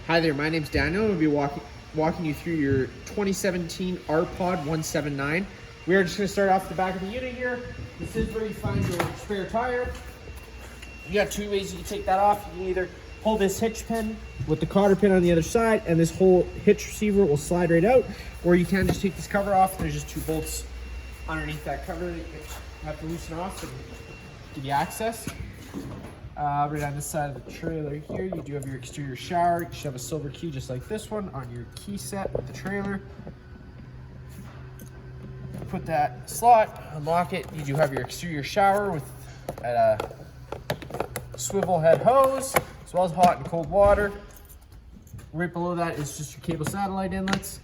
Hi there, my name's Daniel. We'll be walking you through your 2017 Rpod 179. We are just going to start off the back of the unit here. This is where you find your spare tire. You got two ways you can take that off. You can either pull this hitch pin with the cotter pin on the other side, and this whole hitch receiver will slide right out, or you can just take this cover off. There's just two bolts underneath that cover that you have to loosen off and give you access. Right on this side of the trailer here, you do have your exterior shower. You should have a silver key just like this one on your key set with the trailer. Put that slot, unlock it. You do have your exterior shower with a swivel head hose, as well as hot and cold water. Right below that is just your cable satellite inlets.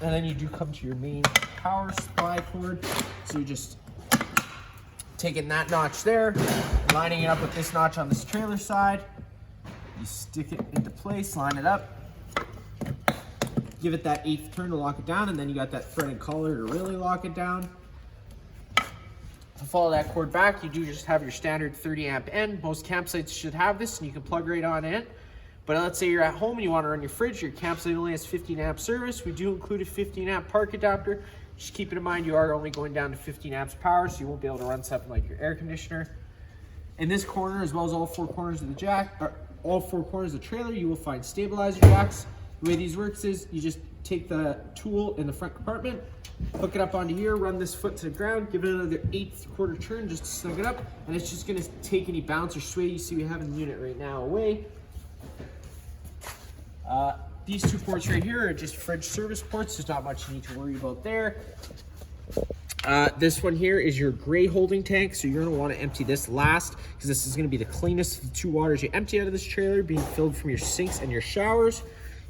And then you do come to your main power supply cord. So you just taking that notch there, lining it up with this notch on this trailer side. You stick it into place, line it up, give it that 8th turn to lock it down, and then you got that threaded collar to really lock it down. To follow that cord back, you do just have your standard 30 amp end. Most campsites should have this, and you can plug right on in. But let's say you're at home and you want to run your fridge, your campsite only has 15 amp service. We do include a 15 amp park adapter. Just keep it in mind, you are only going down to 15 amps power, so you won't be able to run something like your air conditioner. In this corner, as well as all four corners of the trailer, you will find stabilizer jacks. The way these works is you just take the tool in the front compartment, hook it up onto here, run this foot to the ground, give it another 1/8 turn just to snug it up, and it's just gonna take any bounce or sway you see we have in the unit right now away. These two ports right here are just fridge service ports. There's not much you need to worry about there. This one here is your gray holding tank, so you're going to want to empty this last because this is going to be the cleanest of the two waters you empty out of this trailer, being filled from your sinks and your showers.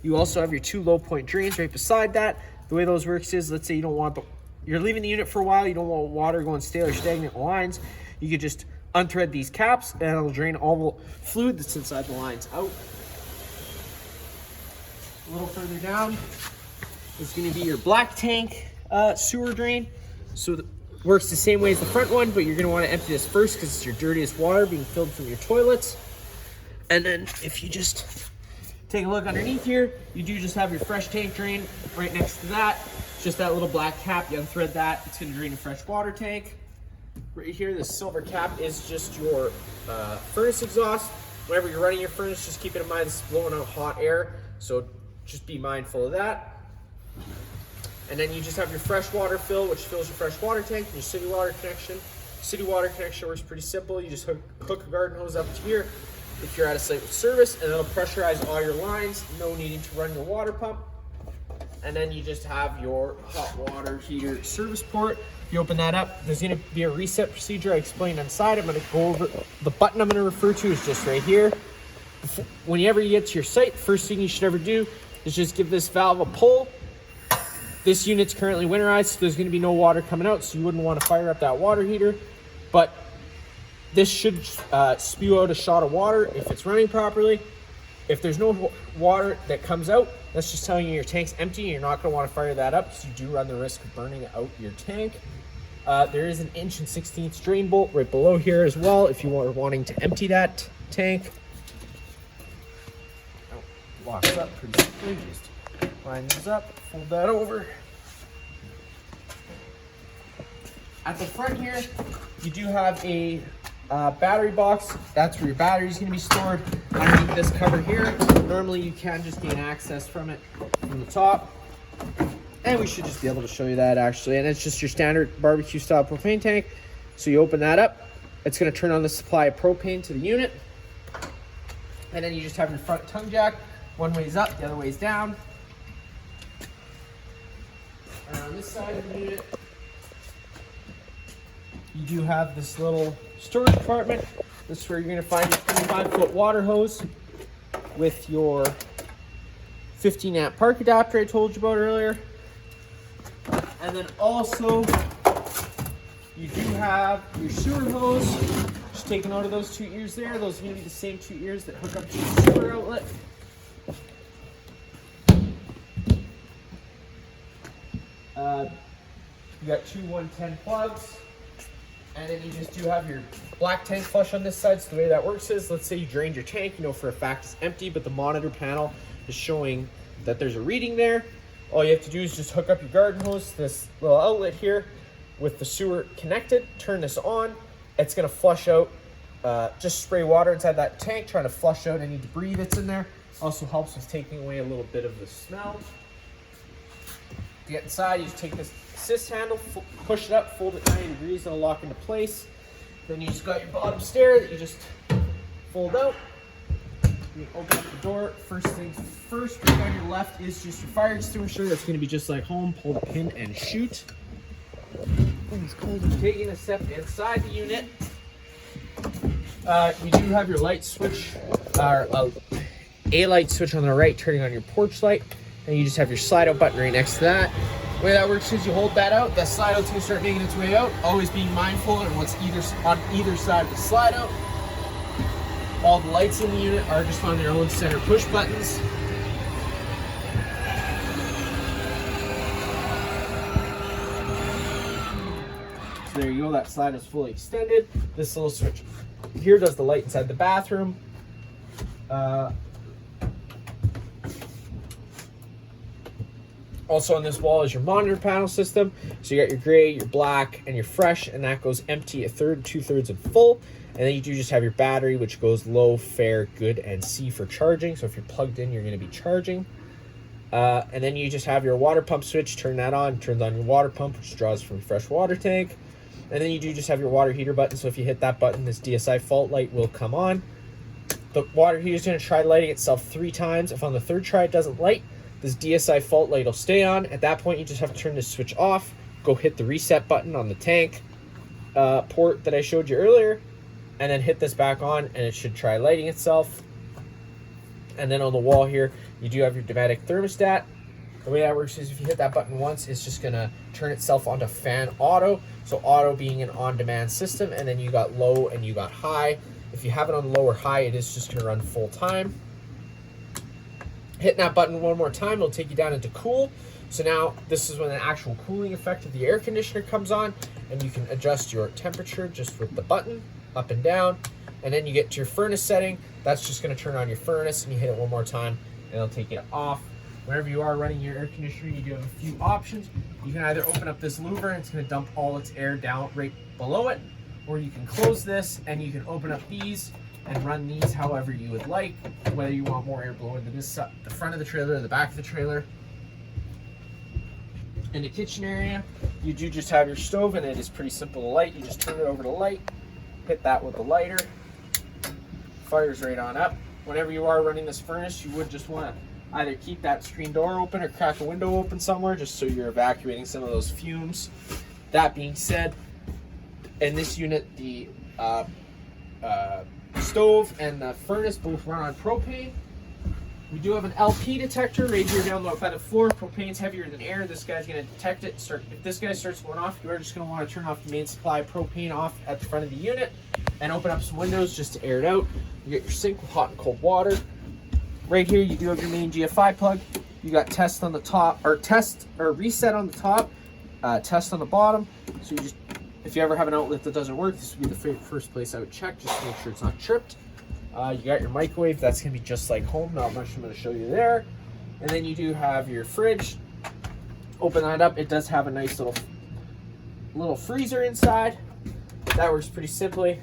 You also have your two low point drains right beside that. The way those works is, let's say you don't want you're leaving the unit for a while, you don't want water going stale or stagnant in the lines. You could just unthread these caps and it'll drain all the fluid that's inside the lines out. A little further down is going to be your black tank sewer drain. So it works the same way as the front one, but you're going to want to empty this first because it's your dirtiest water being filled from your toilets. And then if you just take a look underneath here, you do just have your fresh tank drain right next to that. It's just that little black cap. You unthread that, it's going to drain a fresh water tank. Right here, this silver cap is just your furnace exhaust. Whenever you're running your furnace, just keep it in mind this is blowing out hot air. So just be mindful of that. And then you just have your fresh water fill, which fills your fresh water tank, and your city water connection. City water connection works pretty simple. You just hook a garden hose up to here if you're at a site with service, and it'll pressurize all your lines, no needing to run your water pump. And then you just have your hot water heater service port. If you open that up, there's going to be a reset procedure I explained inside. I'm going to go over, the button I'm going to refer to is just right here. Whenever you get to your site, the first thing you should ever do is just give this valve a pull. This unit's currently winterized, so there's going to be no water coming out, so you wouldn't want to fire up that water heater. But this should spew out a shot of water if it's running properly. If there's no water that comes out, that's just telling you your tank's empty and you're not going to want to fire that up, so you do run the risk of burning out your tank. There is an 1 1/16 drain bolt right below here as well if you are wanting to empty that tank. Locks up pretty simply. Just line these up, fold that over. At the front here, you do have a battery box. That's where your battery is going to be stored underneath this cover here. Normally you can just gain access from it from the top. And we should just be able to show you that actually. And it's just your standard barbecue style propane tank. So you open that up. It's going to turn on the supply of propane to the unit. And then you just have your front tongue jack. One way's up, the other way's down. And on this side of the unit, you do have this little storage compartment. This is where you're going to find your 25-foot water hose with your 15 amp park adapter I told you about earlier. And then also, you do have your sewer hose. Just take note of those two ears there. Those are going to be the same two ears that hook up to your sewer outlet. You got two 110 plugs, And then you just do have your black tank flush on this side. So the way that works is, let's say you drained your tank, you know for a fact it's empty, but the monitor panel is showing that there's a reading there. All you have to do is just hook up your garden hose to this little outlet here with the sewer connected, turn this on. It's gonna flush out, just spray water inside that tank, trying to flush out any debris that's in there. Also helps with taking away a little bit of the smell. To get inside, you just take this assist handle, push it up, fold it 90 degrees, and it'll lock into place. Then you just got your bottom stair that you just fold out. You open up the door. First things first, right on your left is just your fire extinguisher. That's going to be just like home. Pull the pin and shoot. It's cold. Taking a step inside the unit, you do have your light switch, a light switch on the right, turning on your porch light, and you just have your slide out button right next to that. The way that works is you hold that out, that slide out's gonna start making its way out, always being mindful of what's on either side of the slide out. All the lights in the unit are just on their own center push buttons. So there you go, that slide is fully extended. This little switch here does the light inside the bathroom. Also on this wall is your monitor panel system. So you got your gray, your black, and your fresh, and that goes empty, a third, 2/3, and full. And then you do just have your battery, which goes low, fair, good, and C for charging. So if you're plugged in, you're going to be charging. And then you just have your water pump switch. Turn that on, turns on your water pump, which draws from a fresh water tank. And then you do just have your water heater button. So if you hit that button, this DSI fault light will come on. The water heater is going to try lighting itself 3 times. If on the 3rd try it doesn't light, this DSI fault light will stay on. At that point, you just have to turn this switch off. Go hit the reset button on the tank port that I showed you earlier, and then hit this back on, and it should try lighting itself. And then on the wall here, you do have your Dometic thermostat. The way that works is if you hit that button once, it's just gonna turn itself onto fan auto. So auto being an on-demand system, and then you got low and you got high. If you have it on low or high, it is just gonna run full time. Hitting that button one more time, it'll take you down into cool. So now this is when the actual cooling effect of the air conditioner comes on, and you can adjust your temperature just with the button up and down. And then you get to your furnace setting. That's just going to turn on your furnace, and you hit it one more time and it'll take it off. Whenever you are running your air conditioner, you do have a few options. You can either open up this louver and it's going to dump all its air down right below it, or you can close this and you can open up these and run these however you would like, whether you want more air blowing to this the front of the trailer or the back of the trailer. In the kitchen area, you do just have your stove, and it is pretty simple to light. You just turn it over to light, hit that with the lighter, fires right on up. Whenever you are running this furnace, you would just want to either keep that screen door open or crack a window open somewhere, just so you're evacuating some of those fumes. That being said, in this unit, the stove and the furnace both run on propane. We do have an LP detector right here down by the floor. Propane's heavier than air. This guy's going to detect it. If this guy starts going off, you are just going to want to turn off the main supply propane off at the front of the unit and open up some windows just to air it out. You get your sink with hot and cold water. Right here, you do have your main GFI plug. You got test on the top, or reset on the top, test on the bottom. So you just, if you ever have an outlet that doesn't work, this would be the first place I would check, just to make sure it's not tripped. You got your microwave. That's going to be just like home. Not much I'm going to show you there. And then you do have your fridge. Open that up. It does have a nice little freezer inside. That works pretty simply.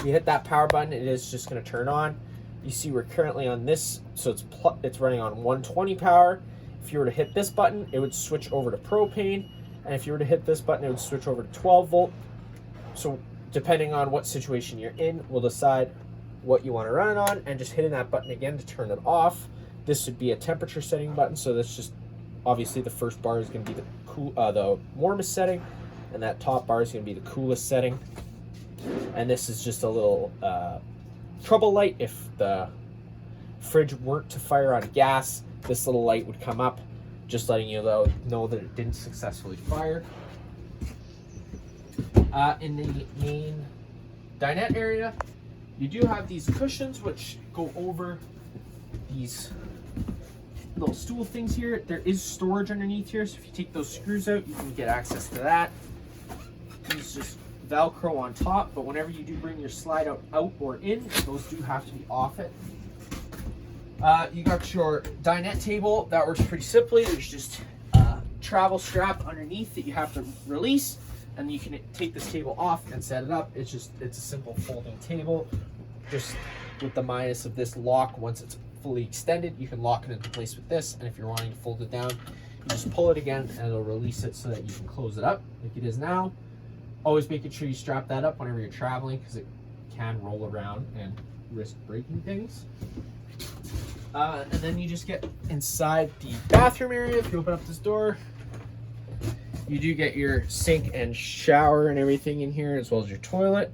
You hit that power button, it is just going to turn on. You see we're currently on this, so it's running on 120 power. If you were to hit this button, it would switch over to propane. And if you were to hit this button, it would switch over to 12 volt. So depending on what situation you're in, we'll decide what you want to run it on, and just hitting that button again to turn it off. This would be a temperature setting button, so that's just obviously the first bar is going to be the warmest setting, and that top bar is going to be the coolest setting. And this is just a little trouble light. If the fridge weren't to fire on gas, this little light would come up, just letting you know that it didn't successfully fire. In the main dinette area, you do have these cushions which go over these little stool things here. There is storage underneath here, so if you take those screws out, you can get access to that. These just Velcro on top, but whenever you do bring your slide out or in, those do have to be off it. You got your dinette table. That works pretty simply. There's just a travel strap underneath that you have to release, and you can take this table off and set it up. It's a simple folding table, just with the minus of this lock. Once it's fully extended, you can lock it into place with this, and if you're wanting to fold it down, you just pull it again and it'll release it so that you can close it up like it is now. Always making sure you strap that up whenever you're traveling, because it can roll around and risk breaking things. And then you just get inside the bathroom area. If you open up this door, you do get your sink and shower and everything in here, as well as your toilet.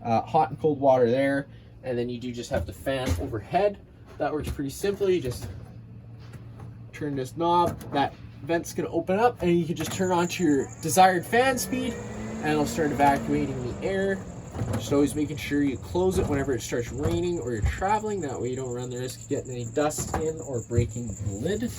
Hot and cold water there. And then you do just have the fan overhead. That works pretty simply. You just turn this knob. That vent's going to open up, and you can just turn on to your desired fan speed, and it'll start evacuating the air. Just always making sure you close it whenever it starts raining or you're traveling. That way you don't run the risk of getting any dust in or breaking the lid.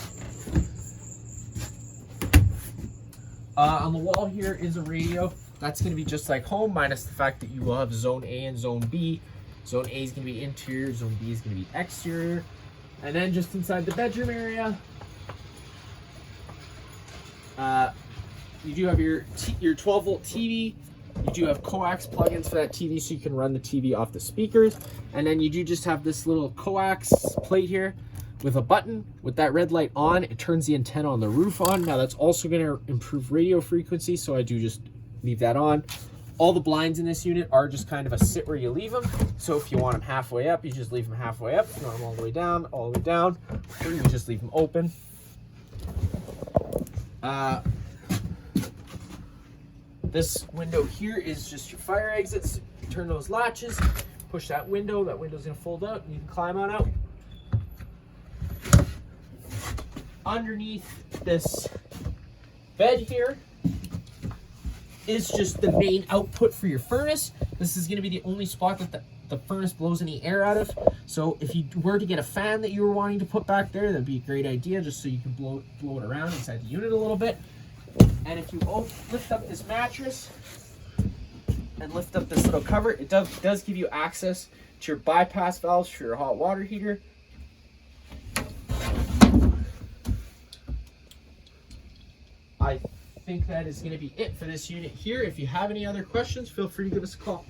On the wall here is a radio. That's going to be just like home, minus the fact that you will have Zone A and Zone B. Zone A is going to be interior, Zone B is going to be exterior. And then just inside the bedroom area, you do have your 12-volt TV. You do have coax plugins for that TV, so you can run the TV off the speakers. And then you do just have this little coax plate here with a button. With that red light on, it turns the antenna on the roof on. Now that's also going to improve radio frequency, so I do just leave that on. All the blinds in this unit are just kind of a sit where you leave them. So if you want them halfway up, you just leave them halfway up. If you want them all the way down, or you just leave them open. This window here is just your fire exits. You turn those latches, push that window's gonna fold out, and you can climb on out. Underneath this bed here is just the main output for your furnace. This is gonna be the only spot that the furnace blows any air out of. So if you were to get a fan that you were wanting to put back there, that'd be a great idea, just so you can blow it around inside the unit a little bit. And if you lift up this mattress and lift up this little cover, it does give you access to your bypass valves for your hot water heater. I think that is going to be it for this unit here. If you have any other questions, feel free to give us a call.